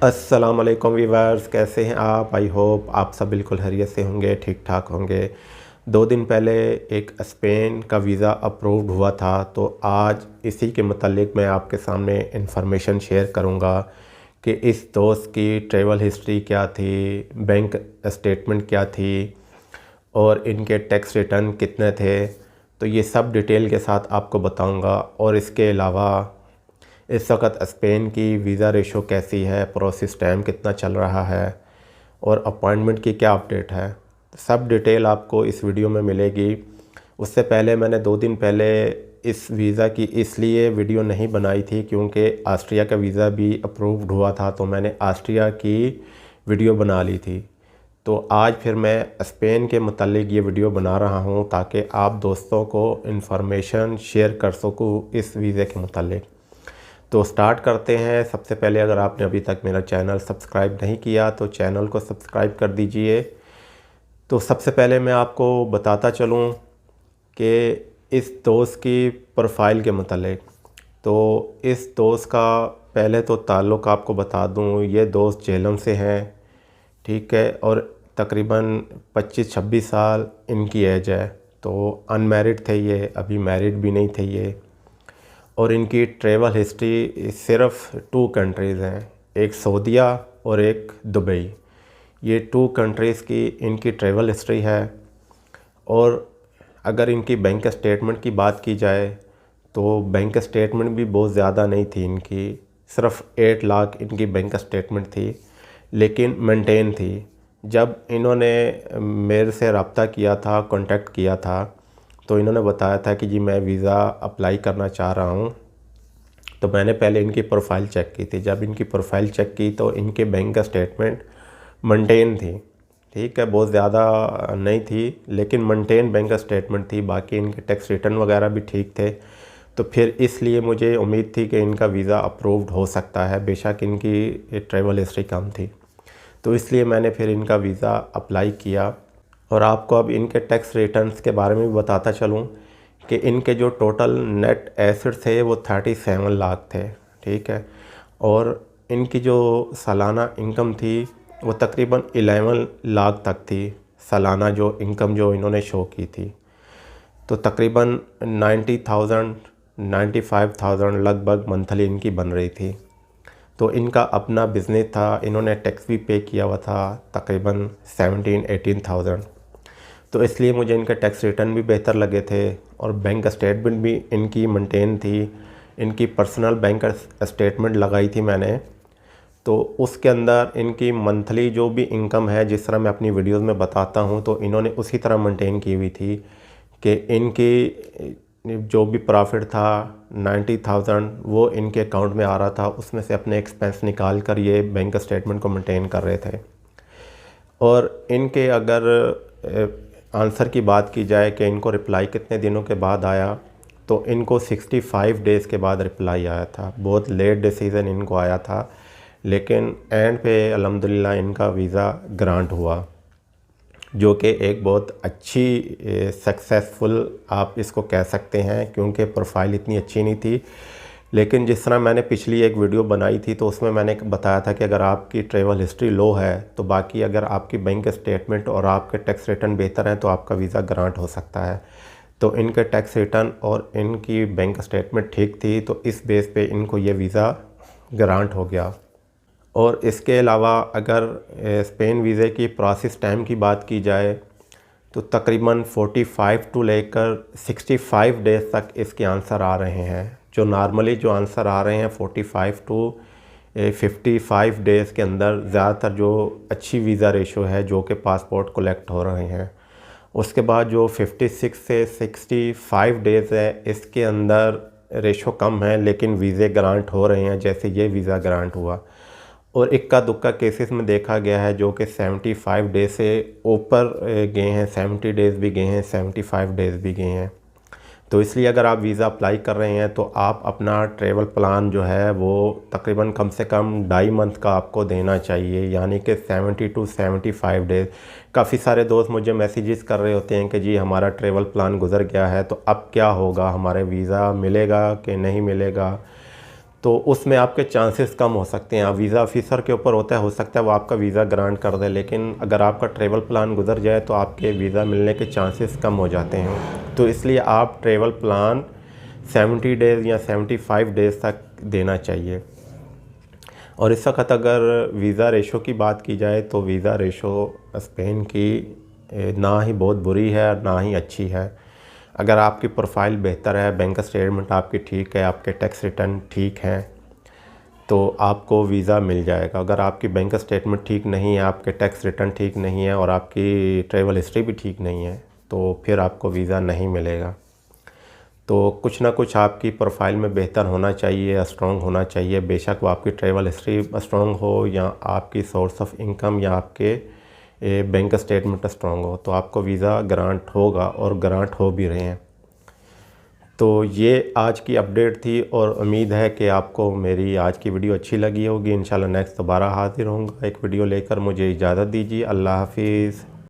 अस्सलाम वालेकुम वीवर्स, कैसे हैं आप? आई होप आप सब बिल्कुल खैरियत से होंगे, ठीक ठाक होंगे। 2 दिन पहले एक स्पेन का वीज़ा अप्रूव्ड हुआ था, तो आज इसी के मतलब मैं आपके सामने इंफॉर्मेशन शेयर करूंगा कि इस दोस्त की ट्रैवल हिस्ट्री क्या थी, बैंक स्टेटमेंट क्या थी और इनके टैक्स रिटर्न कितने थे। तो ये सब डिटेल के साथ आपको बताऊंगा। और इसके अलावा इस वक्त स्पेन की वीज़ा रेशो कैसी है, प्रोसेस टाइम कितना चल रहा है और अपॉइंटमेंट की क्या अपडेट है, सब डिटेल आपको इस वीडियो में मिलेगी। उससे पहले मैंने 2 दिन पहले इस वीज़ा की इसलिए वीडियो नहीं बनाई थी क्योंकि ऑस्ट्रिया का वीज़ा भी अप्रूव्ड हुआ था, तो मैंने ऑस्ट्रिया की वीडियो बना ली थी। तो आज फिर मैं स्पेन के मतलब ये वीडियो बना रहा हूँ ताकि आप दोस्तों को इन्फॉर्मेशन शेयर कर सकूँ इस वीज़े के मतलब। तो स्टार्ट करते हैं। सबसे पहले अगर आपने अभी तक मेरा चैनल सब्सक्राइब नहीं किया तो चैनल को सब्सक्राइब कर दीजिए। तो सबसे पहले मैं आपको बताता चलूँ कि इस दोस्त की प्रोफाइल के मतलब। तो इस दोस्त का पहले तो ताल्लुक़ आपको बता दूँ, ये दोस्त झेलम से हैं, ठीक है। और तकरीबन 25-26 साल इनकी एज है। तो अनमैरिड थे ये, अभी मैरिड भी नहीं थे ये। और इनकी ट्रैवल हिस्ट्री सिर्फ 2 कंट्रीज़ हैं, एक सऊदीया और एक दुबई। ये 2 कंट्रीज़ की इनकी ट्रैवल हिस्ट्री है। और अगर इनकी बैंक स्टेटमेंट की बात की जाए तो बैंक स्टेटमेंट भी बहुत ज़्यादा नहीं थी इनकी, सिर्फ 8 लाख इनकी बैंक स्टेटमेंट थी, लेकिन मेंटेन थी। जब इन्होंने मेरे से रब्ता किया था, कांटेक्ट किया था, तो इन्होंने बताया था कि जी मैं वीज़ा अप्लाई करना चाह रहा हूँ। तो मैंने पहले इनकी प्रोफाइल चेक की थी। जब इनकी प्रोफाइल चेक की तो इनके बैंक का स्टेटमेंट मेंटेन थी, ठीक है, बहुत ज़्यादा नहीं थी लेकिन मेंटेन बैंक का स्टेटमेंट थी। बाकी इनके टैक्स रिटर्न वगैरह भी ठीक थे। तो फिर इसलिए मुझे उम्मीद थी कि इनका वीज़ा अप्रूव्ड हो सकता है, बेशक इनकी ट्रैवल हिस्ट्री कम थी। तो इसलिए मैंने फिर इनका वीज़ा अप्लाई किया। और आपको अब इनके टैक्स रिटर्न्स के बारे में भी बताता चलूँ कि इनके जो टोटल नेट एसेट्स थे वो 37 लाख थे, ठीक है। और इनकी जो सालाना इनकम थी वो तकरीबन 11 लाख तक थी, सालाना जो इनकम जो इन्होंने शो की थी। तो तकरीबन 90,000 95,000 लगभग मंथली इनकी बन रही थी। तो इनका अपना बिज़नेस था, इन्होंने टैक्स भी पे किया हुआ था तकरीबन 17-18,000। तो इसलिए मुझे इनके टैक्स रिटर्न भी बेहतर लगे थे और बैंक स्टेटमेंट भी इनकी मेंटेन थी। इनकी पर्सनल बैंक स्टेटमेंट लगाई थी मैंने, तो उसके अंदर इनकी मंथली जो भी इनकम है, जिस तरह मैं अपनी वीडियोस में बताता हूँ, तो इन्होंने उसी तरह मेंटेन की हुई थी कि इनकी जो भी प्रॉफिट था 90,000 वो इनके अकाउंट में आ रहा था, उसमें से अपने एक्सपेंस निकाल कर ये बैंक स्टेटमेंट को मेंटेन कर रहे थे। और इनके अगर आंसर की बात की जाए कि इनको रिप्लाई कितने दिनों के बाद आया, तो इनको 65 डेज़ के बाद रिप्लाई आया था। बहुत लेट डिसीज़न इनको आया था, लेकिन एंड पे अल्हम्दुलिल्लाह इनका वीज़ा ग्रांट हुआ, जो कि एक बहुत अच्छी सक्सेसफुल आप इसको कह सकते हैं, क्योंकि प्रोफाइल इतनी अच्छी नहीं थी। लेकिन जिस तरह मैंने पिछली एक वीडियो बनाई थी तो उसमें मैंने बताया था कि अगर आपकी ट्रैवल हिस्ट्री लो है तो बाकी अगर आपकी बैंक स्टेटमेंट और आपके टैक्स रिटर्न बेहतर हैं तो आपका वीज़ा ग्रांट हो सकता है। तो इनके टैक्स रिटर्न और इनकी बैंक स्टेटमेंट ठीक थी, तो इस बेस पे इनको ये वीज़ा ग्रांट हो गया। और इसके अलावा अगर स्पेन वीज़े की प्रोसेस टाइम की बात की जाए तो तकरीबन 45 टू लेकर 65 डेज़ तक इसके आंसर आ रहे हैं। जो नॉर्मली जो आंसर आ रहे हैं 45 टू 55 डेज़ के अंदर ज़्यादातर जो अच्छी वीज़ा रेशो है, जो कि पासपोर्ट कलेक्ट हो रहे हैं। उसके बाद जो 56 से 65 डेज़ है, इसके अंदर रेशो कम है लेकिन वीज़े ग्रांट हो रहे हैं, जैसे ये वीज़ा ग्रांट हुआ। और इक्का दुक्का केसेस में देखा गया है जो कि 75 डेज से ऊपर गए हैं, 70 डेज़ भी गए हैं, 75 डेज़ भी गए हैं। तो इसलिए अगर आप वीज़ा अप्लाई कर रहे हैं तो आप अपना ट्रैवल प्लान जो है वो तकरीबन कम से कम 2.5 मंथ का आपको देना चाहिए, यानी कि 70 टू 75 डेज़। काफ़ी सारे दोस्त मुझे मैसेजेस कर रहे होते हैं कि जी हमारा ट्रैवल प्लान गुजर गया है, तो अब क्या होगा, हमारे वीज़ा मिलेगा कि नहीं मिलेगा। तो उसमें आपके चांसेस कम हो सकते हैं। वीज़ा ऑफिसर के ऊपर होता है, हो सकता है वो आपका वीज़ा ग्रांट कर दे, लेकिन अगर आपका ट्रैवल प्लान गुजर जाए तो आपके वीज़ा मिलने के चांसेस कम हो जाते हैं। तो इसलिए आप ट्रैवल प्लान 70 डेज़ या 75 डेज़ तक देना चाहिए। और इस वक्त अगर वीज़ा रेशो की बात की जाए तो वीज़ा रेशो स्पेन की ना ही बहुत बुरी है ना ही अच्छी है। अगर आपकी प्रोफाइल बेहतर है, बैंक स्टेटमेंट आपकी ठीक है, आपके टैक्स रिटर्न ठीक हैं, तो आपको वीज़ा मिल जाएगा। अगर आपकी बैंक स्टेटमेंट ठीक नहीं है, आपके टैक्स रिटर्न ठीक नहीं है और आपकी ट्रैवल हिस्ट्री भी ठीक नहीं है, तो फिर आपको वीज़ा नहीं मिलेगा। तो कुछ ना कुछ आपकी प्रोफाइल में बेहतर होना चाहिए, स्ट्रॉन्ग होना चाहिए। बेशक वो आपकी ट्रैवल हिस्ट्री स्ट्रॉन्ग हो या आपकी सोर्स ऑफ इनकम या आपके बैंक स्टेटमेंट स्ट्रॉन्ग हो, तो आपको वीज़ा ग्रांट होगा और ग्रांट हो भी रहे हैं। तो ये आज की अपडेट थी और उम्मीद है कि आपको मेरी आज की वीडियो अच्छी लगी होगी। इंशाल्लाह नेक्स्ट दोबारा हाज़िर होऊंगा एक वीडियो लेकर। मुझे इजाज़त दीजिए। अल्लाह हाफिज़।